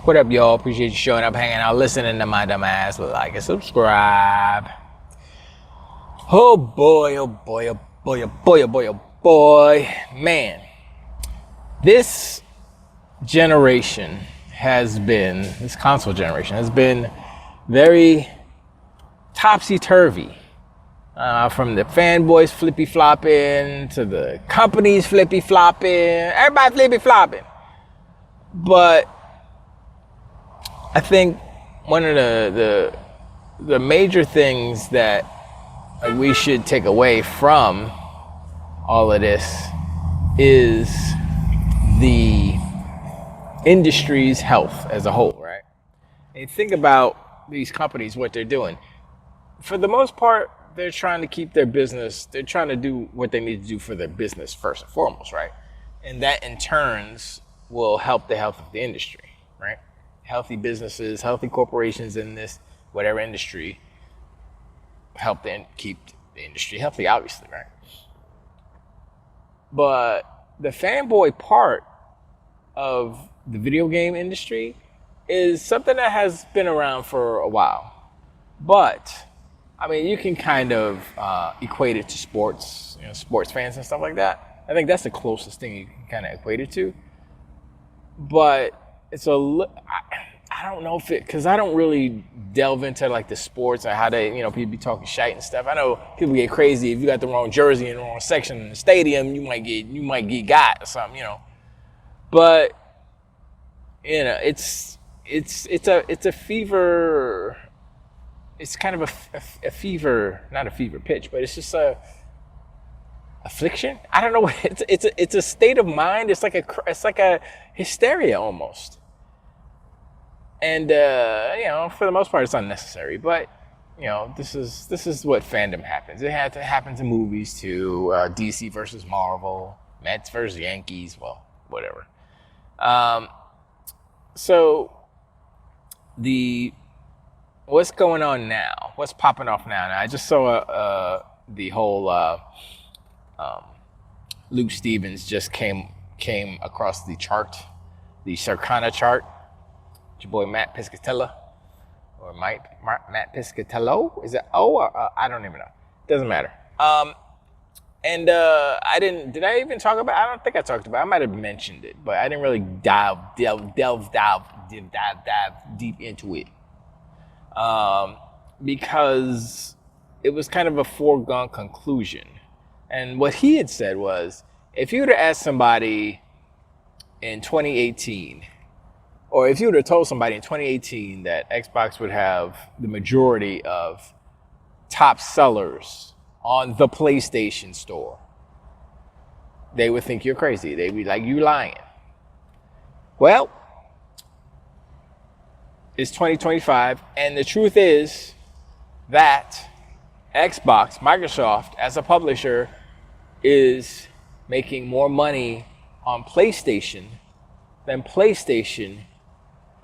What up, y'all? Appreciate you showing up, hanging out, listening to my dumb ass. Like and subscribe. Oh boy, oh boy, oh boy, oh boy, oh boy, oh boy. Man, this generation this console generation has been very topsy-turvy. From the fanboys flippy-flopping to the companies flippy-flopping. Everybody flippy-flopping. But I think one of the major things that we should take away from all of this is the industry's health as a whole, right? And you think about these companies, what they're doing. For the most part, they're trying to keep their business, they're trying to do what they need to do for their business first and foremost, right? And that in turns will help the health of the industry, right? Healthy businesses, healthy corporations in this, whatever industry, help keep the industry healthy, obviously, right? But the fanboy part of the video game industry is something that has been around for a while. But I mean, you can kind of equate it to sports, sports fans and stuff like that. I think that's the closest thing you can kind of equate it to. But it's I don't know if because I don't really delve into like the sports and how they, people be talking shite and stuff. I know people get crazy if you got the wrong jersey in the wrong section in the stadium, you might get got or something, But it's a fever. It's kind of a fever, not a fever pitch, but it's just a affliction. I don't know. It's a state of mind. It's like a hysteria almost. And for the most part, it's unnecessary. But this is what fandom happens. It happens in movies too. DC versus Marvel, Mets versus Yankees. Well, whatever. So what's going on now? What's popping off now? I just saw the whole Luke Stevens just came across the chart, the Circana chart. It's your boy Matt Piscatella, or Matt Piscatello? Is it O or I don't even know. Doesn't matter. And did I even talk about? I don't think I talked about. I might have mentioned it, but I didn't really delve deep into it. Because it was kind of a foregone conclusion. And what he had said was, if you would have asked somebody in 2018, or if you would have told somebody in 2018 that Xbox would have the majority of top sellers on the PlayStation Store, they would think you're crazy. They'd be like, you lying. Well, it's 2025, and the truth is that Xbox, Microsoft, as a publisher, is making more money on PlayStation than PlayStation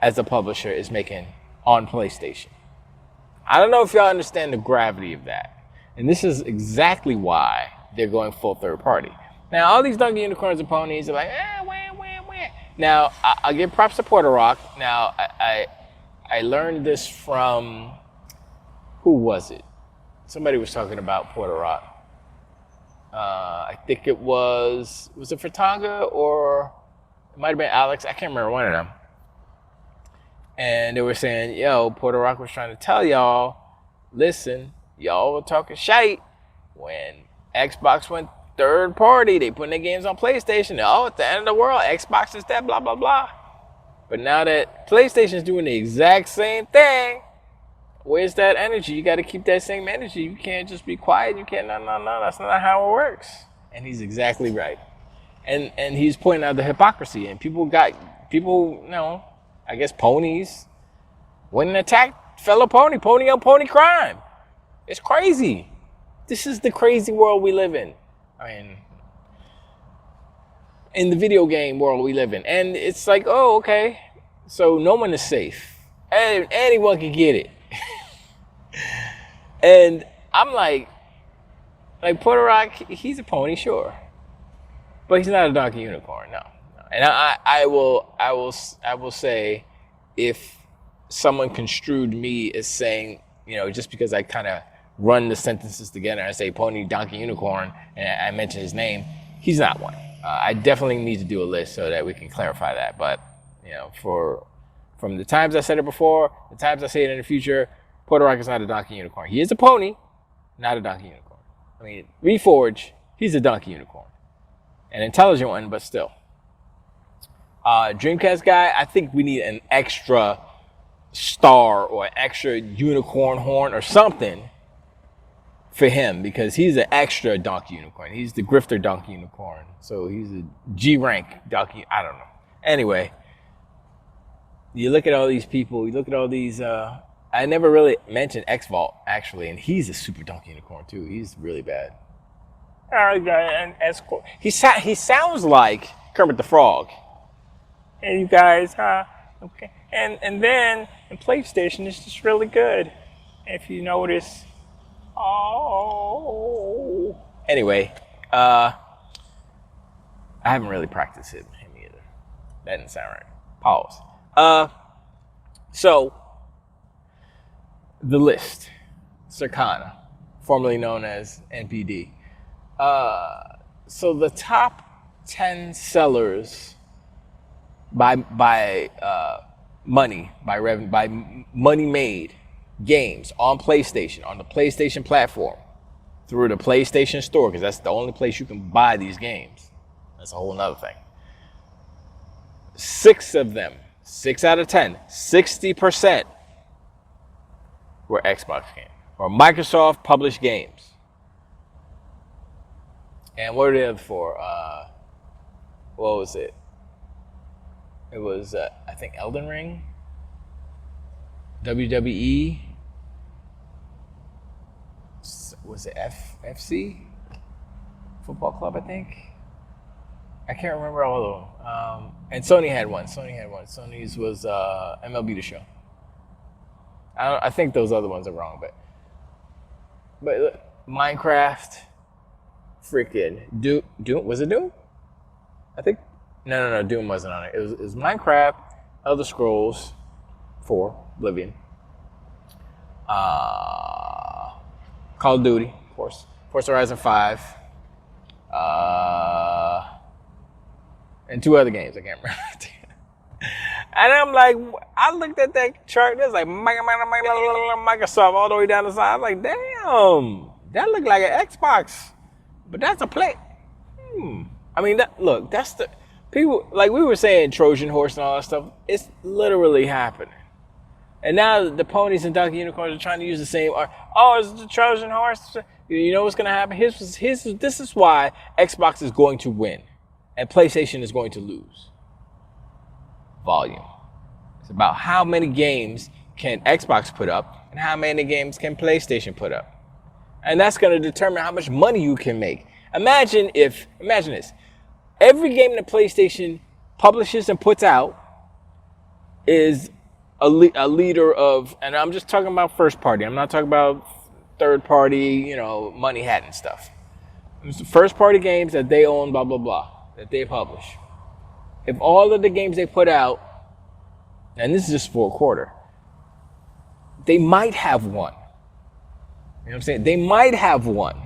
as a publisher is making on PlayStation. I don't know if y'all understand the gravity of that. And this is exactly why they're going full third party. Now, all these donkey unicorns and ponies are like, wah. Now, I give props to Porter Rock. Now, I learned this from, who was it? Somebody was talking about Porter Rock. I think it was it Fratanga or it might have been Alex? I can't remember, one of them. And they were saying, Porter Rock was trying to tell y'all, listen, y'all were talking shite when Xbox went third party. They putting their games on PlayStation. Oh, it's the end of the world. Xbox is that, blah, blah, blah. But now that PlayStation's doing the exact same thing, where's that energy? You got to keep that same energy. You can't just be quiet. You can't, no, that's not how it works. And he's exactly right. And he's pointing out the hypocrisy. And people, I guess ponies, went and attacked fellow pony on pony crime. It's crazy. This is the crazy world we live in. I mean, in the video game world we live in. And it's like, oh, okay. So no one is safe. Anyone can get it. And I'm like Porter Rock, he's a pony, sure. But he's not a donkey unicorn, no. And I will say if someone construed me as saying, just because I kind of run the sentences together and I say pony, donkey, unicorn, and I mention his name, he's not one. I definitely need to do a list so that we can clarify that. But, from the times I said it before, the times I say it in the future, Puerto Rico's not a donkey unicorn. He is a pony, not a donkey unicorn. I mean, Reforge, he's a donkey unicorn. An intelligent one, but still. Dreamcast guy, I think we need an extra star or extra unicorn horn or something for him, because he's an extra donkey unicorn. He's the grifter donkey unicorn. So he's a G rank donkey. I don't know. Anyway, you look at all these people, you look at all these, I never really mentioned X-Vault actually, and he's a super donkey unicorn too. He's really bad. And he sounds like Kermit the Frog. Hey, you guys, okay. And then in PlayStation, it's just really good. If you notice. Oh. Anyway, I haven't really practiced him either. That didn't sound right. Pause. So the list, Circana, formerly known as NPD. So the top 10 sellers by money, by revenue, by money made games on PlayStation, on the PlayStation platform, through the PlayStation Store, because that's the only place you can buy these games. That's a whole nother thing. 6 of them, 6 out of 10, 60% were Xbox games or Microsoft published games. And what are the other for? What was it? It was, I think, Elden Ring, WWE, was it FC? Football Club, I think. I can't remember all of them. And Sony had one. Sony's was MLB The Show. I think those other ones are wrong, but look, Minecraft, freaking Doom. Was it Doom? I think. No, Doom wasn't on it. It was Minecraft, Elder Scrolls 4, Oblivion, Call of Duty, of course, Forza Horizon 5, and 2 other games I can't remember. And I'm like, I looked at that chart, there's like Microsoft all the way down the side. I'm like, damn, that looked like an Xbox, but that's a play. I mean, look, that's the people, like we were saying, Trojan horse and all that stuff. It's literally happening. And now the ponies and donkey unicorns are trying to use the same. Oh, it's the Trojan horse. You know what's going to happen? This is why Xbox is going to win, and PlayStation is going to lose. Volume. It's about how many games can Xbox put up and how many games can PlayStation put up. And that's going to determine how much money you can make. Imagine this. Every game that PlayStation publishes and puts out is a leader of, and I'm just talking about first party. I'm not talking about third party, money hat and stuff. It's the first party games that they own, blah, blah, blah, that they publish. If all of the games they put out, and this is just for a quarter, they might have won. You know what I'm saying? They might have won.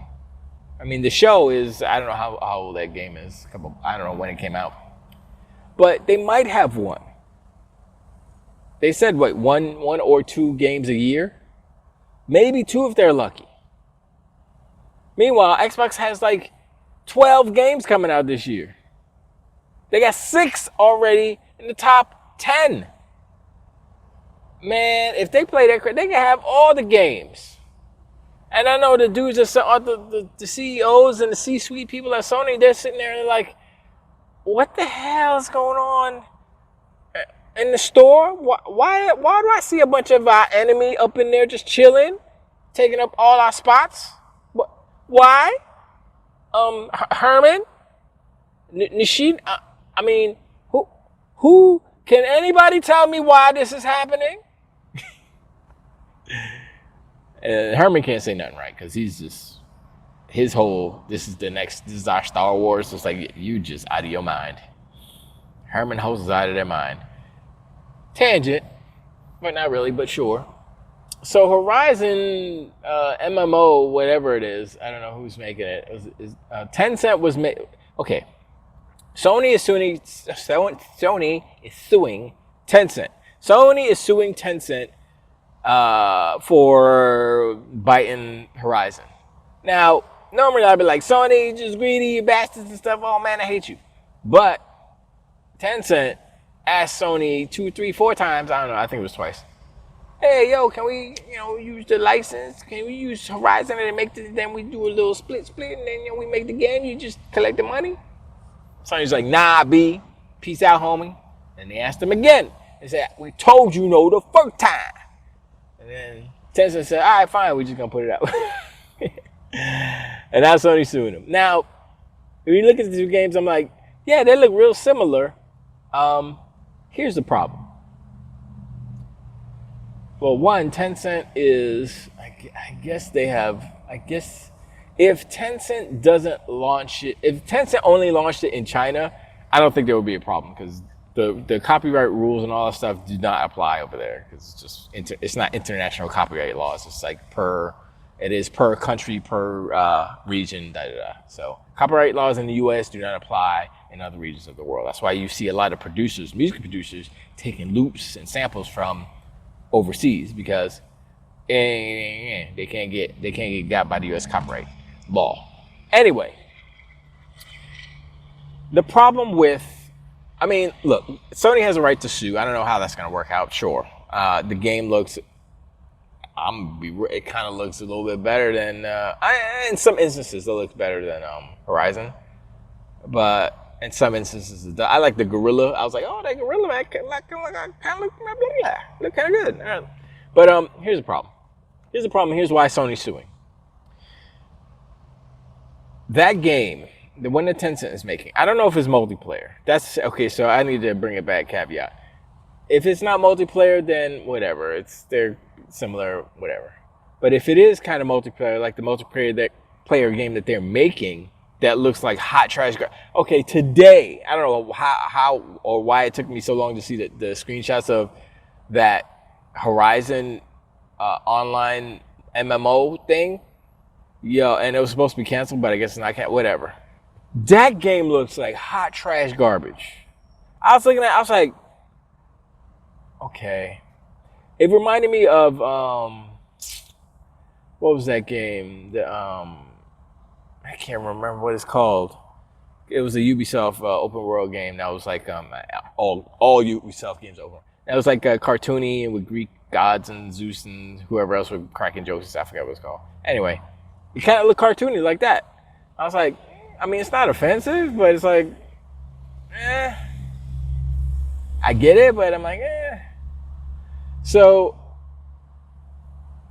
I mean, the show is, I don't know how old that game is. I don't know when it came out. But they might have won. They said, one or 2 games a year? Maybe 2 if they're lucky. Meanwhile, Xbox has like 12 games coming out this year. They got 6 already in the top 10. Man, if they play that, they can have all the games. And I know the dudes, the CEOs and the C-suite people at Sony, they're sitting there and they're like, what the hell is going on in the store? Why do I see a bunch of our enemy up in there just chilling, taking up all our spots? Why? Herman? Nishin? I mean, who? Can anybody tell me why this is happening? Herman can't say nothing, right? Because he's just, this is our Star Wars. It's like, you just out of your mind. Herman hosts is out of their mind. Tangent. but not really, but sure. So Horizon MMO, whatever it is, I don't know who's making it. Tencent was made. Okay, Sony is suing Tencent. Sony is suing Tencent for biting Horizon. Now, normally I'd be like, Sony, you just greedy, you bastards and stuff. Oh man, I hate you. But Tencent asked Sony 2, 3, 4 times. I don't know. I think it was twice. Hey, yo, can we, use the license? Can we use Horizon and make this? Then we do a little split, and then we make the game. You just collect the money. Sony's like, nah, B, peace out, homie. And they asked him again. They said, we told you no the first time. And then Tencent said, all right, fine, we're just gonna put it out. And now Sony's suing them. Now, if you look at the two games, I'm like, yeah, they look real similar. Here's the problem. Well, one, Tencent is, I guess if Tencent doesn't launch it, if Tencent only launched it in China, I don't think there would be a problem because the copyright rules and all that stuff do not apply over there because it's not international copyright laws. It's like per country, per region, So copyright laws in the U.S. do not apply in other regions of the world. That's why you see a lot of music producers, taking loops and samples from overseas because they can't get got by the U.S. copyright law. Anyway, the problem with, look, Sony has a right to sue. I don't know how that's going to work out. Sure, the game looks. It kind of looks a little bit better than. In some instances, it looks better than Horizon, but in some instances, I like the gorilla. I was like, oh, that gorilla man kind of look kind of good. But here's the problem. Here's why Sony's suing. That game, the one that Tencent is making, I don't know if it's multiplayer. That's okay. So I need to bring it back. Caveat: if it's not multiplayer, then whatever. They're similar, whatever. But if it is kind of multiplayer, like the player game that they're making, that looks like hot trash. Okay, today, I don't know how or why it took me so long to see the screenshots of that Horizon online MMO thing. Yeah, and it was supposed to be canceled, but I guess it's not canceled. Whatever. That game looks like hot trash garbage. I was looking at it, I was like, okay. It reminded me of, what was that game? I can't remember what it's called. It was a Ubisoft open world game that was like all Ubisoft games over. That was like cartoony and with Greek gods and Zeus and whoever else were cracking jokes. I forgot what it's called. Anyway, it kind of looked cartoony like that. I was like, it's not offensive, but it's like, I get it, but I'm like, So,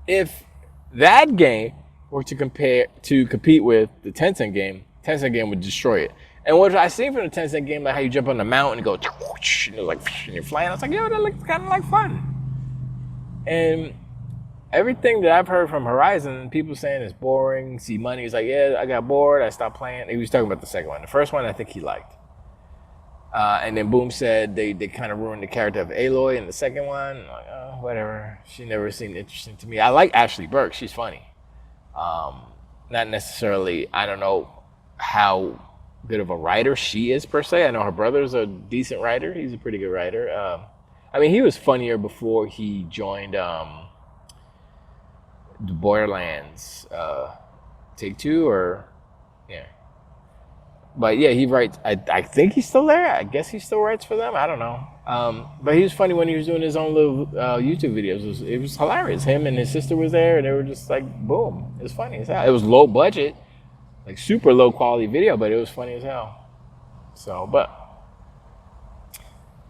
if that game were to compete with the Tencent game would destroy it. And what I seen from the Tencent game, like how you jump on the mountain and go, and you're flying. I was like, yo, that looks kind of like fun. And everything that I've heard from Horizon, people saying it's boring, see money. He's like, yeah, I got bored, I stopped playing. He was talking about the second one. The first one, I think he liked. And then Boom said they kind of ruined the character of Aloy in the second one. I'm like, oh, whatever. She never seemed interesting to me. I like Ashley Burke. She's funny. Not necessarily, I don't know how good of a writer she is per se. I know her brother's a decent writer. He's a pretty good writer. He was funnier before he joined the Borderlands Take-Two yeah. But yeah, he writes, I think he's still there. I guess he still writes for them. I don't know. But he was funny when he was doing his own little YouTube videos. It was hilarious. Him and his sister was there and they were just like, boom. It was funny as hell. It was low budget, like super low quality video, but it was funny as hell. So, but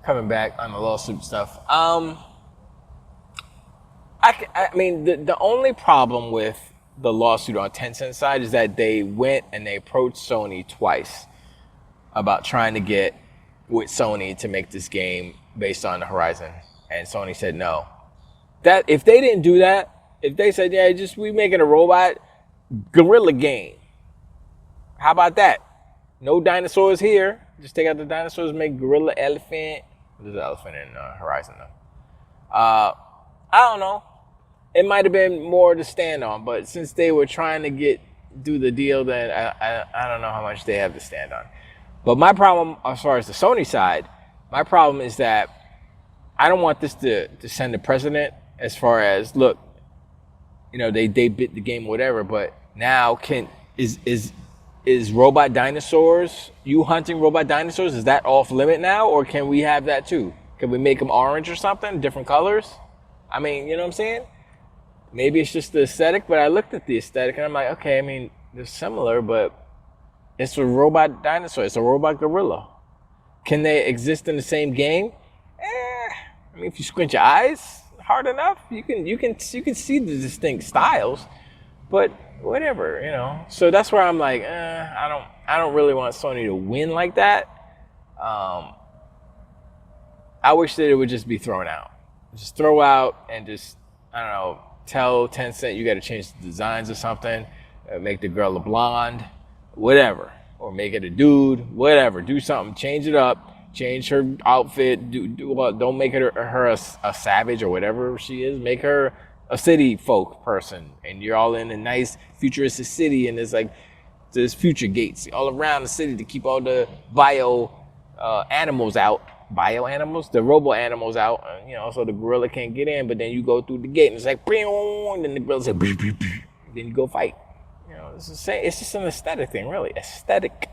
coming back on the lawsuit stuff. The only problem with the lawsuit on Tencent side is that they went and they approached Sony twice about trying to get with Sony to make this game based on the Horizon, and Sony said no. That if they didn't do that, if they said, yeah, just we making a robot gorilla game, how about that? No dinosaurs here. Just take out the dinosaurs, make gorilla elephant. There's an elephant in Horizon though. I don't know. It might have been more to stand on, but since they were trying to do the deal, then I don't know how much they have to stand on. But my problem, as far as the Sony side, my problem is that I don't want this to send a precedent as far as, look, you know, they bit the game, whatever, but now is robot dinosaurs, you hunting robot dinosaurs, is that off limit now, or can we have that too? Can we make them orange or something, different colors? I mean, you know what I'm saying? Maybe it's just the aesthetic, but I looked at the aesthetic and I'm like, okay, I mean, they're similar, but it's a robot dinosaur, it's a robot gorilla. Can they exist in the same game? I mean, if you squint your eyes hard enough, you can see the distinct styles, but whatever, you know. So that's where I'm like, I don't really want Sony to win like that. I wish that it would just be thrown out. Just throw out and just, I don't know, tell Tencent you got to change the designs or something, make the girl a blonde, whatever, or make it a dude, whatever. Do something, change it up, change her outfit. Don't make her a savage or whatever she is. Make her a city folk person, and you're all in a nice futuristic city, and there's future gates all around the city to keep all the animals out. The robo animals out, you know, so the gorilla can't get in, but then you go through the gate and it's like, and then the gorilla says, then you go fight. You know, it's just an aesthetic thing, really. Aesthetic.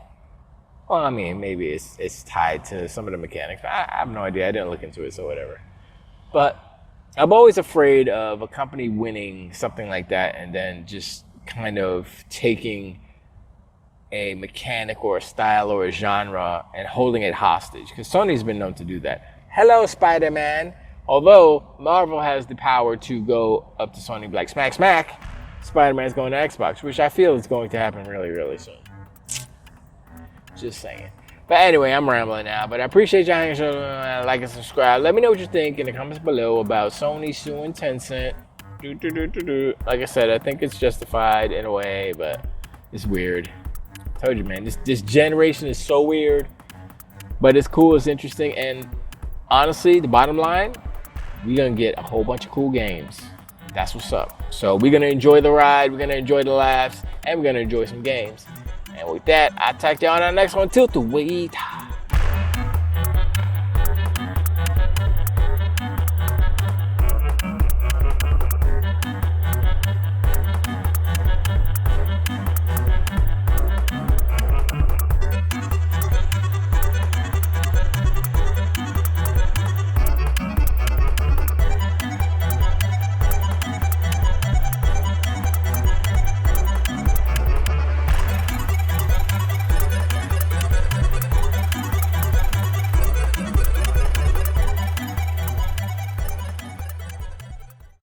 Well, I mean, maybe it's tied to some of the mechanics. I have no idea. I didn't look into it, so whatever. But I'm always afraid of a company winning something like that and then just kind of taking a mechanic or a style or a genre and holding it hostage, because Sony's been known to do that. Hello, Spider-Man. Although Marvel has the power to go up to Sony and be like, smack, smack, Spider-Man's going to Xbox, which I feel is going to happen really, really soon. Just saying. But anyway, I'm rambling now, but I appreciate y'all hanging out, like and subscribe. Let me know what you think in the comments below about Sony suing Tencent. Like I said, I think it's justified in a way, but it's weird. Told you, man, this generation is so weird, but it's cool, it's interesting, and honestly, the bottom line, we're gonna get a whole bunch of cool games. That's what's up. So we're gonna enjoy the ride, we're gonna enjoy the laughs, and we're gonna enjoy some games. And with that, I'll talk to y'all on the next one. Till the wait.